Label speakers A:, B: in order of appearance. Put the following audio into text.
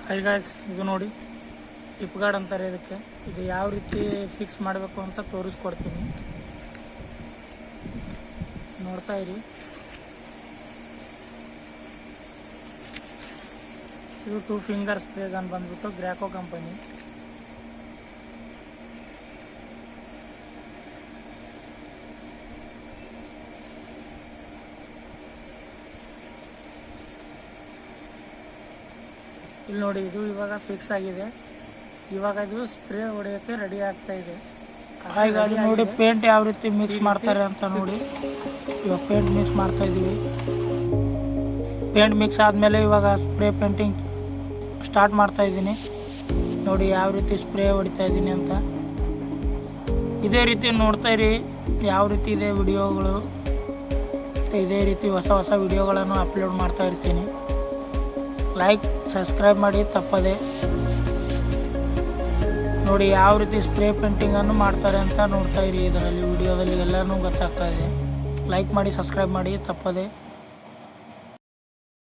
A: Hi guys, ಇದು ನೋಡಿ tip guard ಅಂತಾರೆ ಇದಕ್ಕೆ. ಇದು ಯಾವ ರೀತಿ ಫಿಕ್ಸ್ ಮಾಡಬೇಕು ಅಂತ ತೋರಿಸ್ಕೊಡ್ತೀನಿ, ನೋಡ್ತಾ ಇರಿ. ಇದು 2 ಫಿಂಗರ್ ಸ್ಪ್ರೇ ಗನ್ ಬಂದ್ಬಿಟ್ಟು ಗ್ರ್ಯಾಕೋ ಕಂಪನಿ. ಇಲ್ಲಿ ನೋಡಿ, ಇದು ಇವಾಗ ಫಿಕ್ಸ್ ಆಗಿದೆ. ಇವಾಗ ಇದು ಸ್ಪ್ರೇ ಹೊಡೆಯೋಕ್ಕೆ ರೆಡಿ ಆಗ್ತಾ ಇದೆ. ಈಗ ಅದು ನೋಡಿ ಪೇಂಟ್ ಯಾವ ರೀತಿ ಮಿಕ್ಸ್ ಮಾಡ್ತಾರೆ ಅಂತ ನೋಡಿ. ಇವಾಗ ಪೇಂಟ್ ಮಿಕ್ಸ್ ಮಾಡ್ತಾ ಇದ್ದೀವಿ. ಪೇಂಟ್ ಮಿಕ್ಸ್ ಆದಮೇಲೆ ಇವಾಗ ಸ್ಪ್ರೇ ಪೇಂಟಿಂಗ್ ಸ್ಟಾರ್ಟ್ ಮಾಡ್ತಾ ಇದ್ದೀನಿ. ನೋಡಿ ಯಾವ ರೀತಿ ಸ್ಪ್ರೇ ಹೊಡಿತಾ ಇದ್ದೀನಿ ಅಂತ. ಇದೇ ರೀತಿ ನೋಡ್ತಾ ಇರಿ ಯಾವ ರೀತಿ ಇದೆ ವಿಡಿಯೋಗಳು. ಇದೇ ರೀತಿ ಹೊಸ ಹೊಸ ವಿಡಿಯೋಗಳನ್ನು ಅಪ್ಲೋಡ್ ಮಾಡ್ತಾ ಇರ್ತೀನಿ. ಲೈಕ್ ಸಬ್ಸ್ಕ್ರೈಬ್ ಮಾಡಿ ತಪ್ಪದೆ. ನೋಡಿ ಯಾವ ರೀತಿ ಸ್ಪ್ರೇ ಪೇಂಟಿಂಗನ್ನು ಮಾಡ್ತಾರೆ ಅಂತ ನೋಡ್ತಾ ಇರಿ. ಇದರಲ್ಲಿ ವಿಡಿಯೋದಲ್ಲಿ ಎಲ್ಲನೂ ಗೊತ್ತಾಗ್ತಾ ಇದೆ. ಲೈಕ್ ಮಾಡಿ ಸಬ್ಸ್ಕ್ರೈಬ್ ಮಾಡಿ ತಪ್ಪದೆ.